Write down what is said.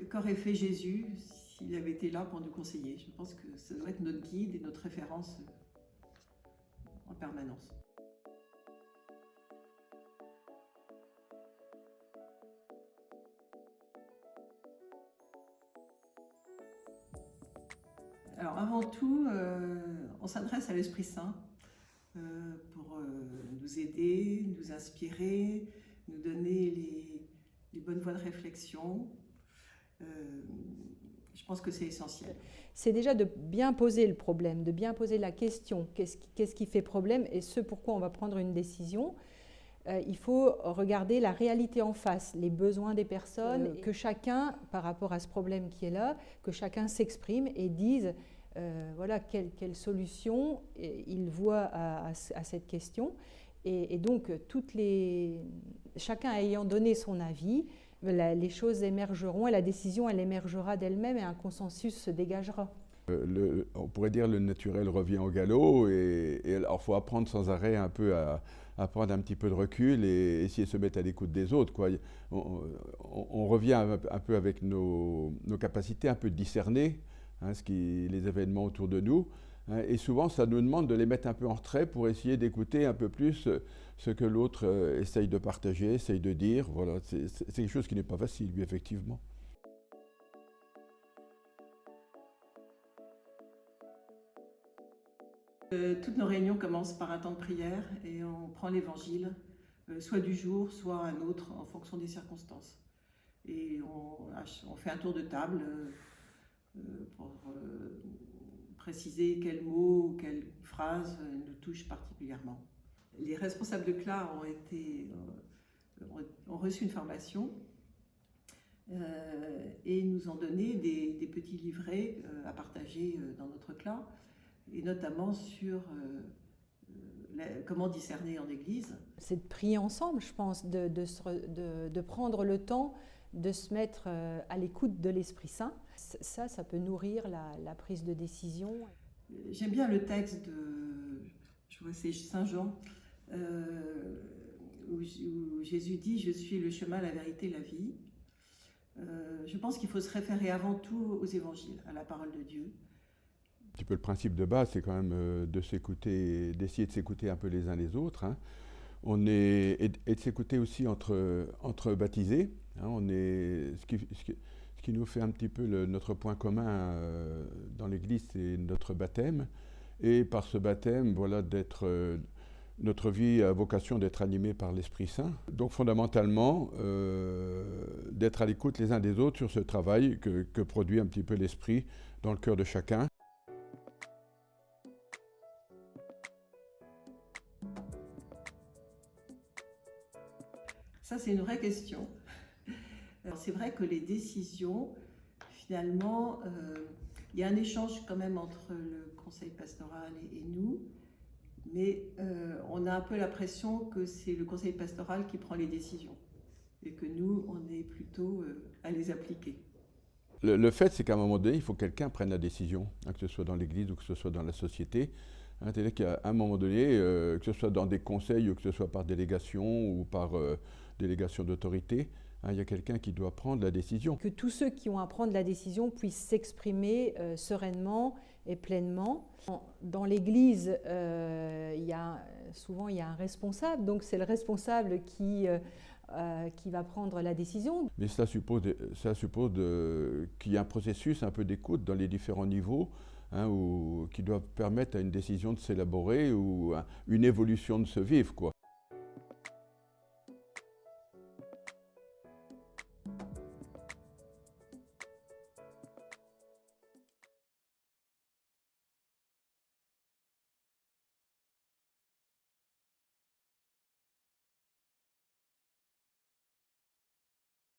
qu'aurait fait Jésus s'il avait été là pour nous conseiller? Je pense que ça doit être notre guide et notre référence en permanence. Alors avant tout, on s'adresse à l'Esprit Saint pour nous aider, nous inspirer, nous donner les bonnes voies de réflexion. Je pense que c'est essentiel. C'est déjà de bien poser le problème, de bien poser la question. Qu'est-ce qui fait problème et ce pourquoi on va prendre une décision. Il faut regarder la réalité en face, les besoins des personnes, que chacun, par rapport à ce problème qui est là, que chacun s'exprime et dise voilà, quelle solution il voit à cette question. Et donc, chacun ayant donné son avis, les choses émergeront et la décision, elle émergera d'elle-même et un consensus se dégagera. On pourrait dire le naturel revient au galop et alors il faut apprendre sans arrêt un peu à prendre un petit peu de recul et essayer de se mettre à l'écoute des autres, quoi. On revient un peu avec nos capacités un peu de discerner les événements autour de nous, hein, et souvent ça nous demande de les mettre un peu en retrait pour essayer d'écouter un peu plus ce que l'autre essaye de partager, essaye de dire. Voilà, c'est quelque chose qui n'est pas facile, lui, effectivement. Toutes nos réunions commencent par un temps de prière et on prend l'évangile, soit du jour, soit un autre, en fonction des circonstances. Et on fait un tour de table pour préciser quel mot ou quelle phrase nous touche particulièrement. Les responsables de CLA ont reçu une formation et nous ont donné des petits livrets à partager dans notre CLA, et notamment sur comment discerner en Église. C'est de prier ensemble, je pense, de prendre le temps de se mettre à l'écoute de l'Esprit Saint. Ça peut nourrir la prise de décision. J'aime bien le texte je crois que c'est Saint Jean, où Jésus dit « Je suis le chemin, la vérité, la vie ». Je pense qu'il faut se référer avant tout aux évangiles, à la parole de Dieu. Un petit peu le principe de base, c'est quand même d'essayer de s'écouter un peu les uns les autres, hein. Et de s'écouter aussi entre baptisés, hein. Ce qui nous fait un petit peu notre point commun dans l'Église, c'est notre baptême. Et par ce baptême, voilà, notre vie a vocation d'être animée par l'Esprit Saint. Donc fondamentalement, d'être à l'écoute les uns des autres sur ce travail que produit un petit peu l'Esprit dans le cœur de chacun. Ça, c'est une vraie question. C'est vrai que les décisions, finalement, il y a un échange quand même entre le conseil pastoral et nous, mais on a un peu l'impression que c'est le conseil pastoral qui prend les décisions et que nous, on est plutôt à les appliquer. Le fait, c'est qu'à un moment donné, il faut que quelqu'un prenne la décision, hein, que ce soit dans l'Église ou que ce soit dans la société. Hein, c'est-à-dire qu'à un moment donné, que ce soit dans des conseils ou que ce soit par délégation ou par délégation d'autorité, hein, il y a quelqu'un qui doit prendre la décision. Que tous ceux qui ont à prendre la décision puissent s'exprimer sereinement et pleinement. Dans l'Église, souvent il y a un responsable, donc c'est le responsable qui va prendre la décision. Mais cela suppose qu'il y ait un processus un peu d'écoute dans les différents niveaux, hein, qui doit permettre à une décision de s'élaborer ou une évolution de se vivre, quoi.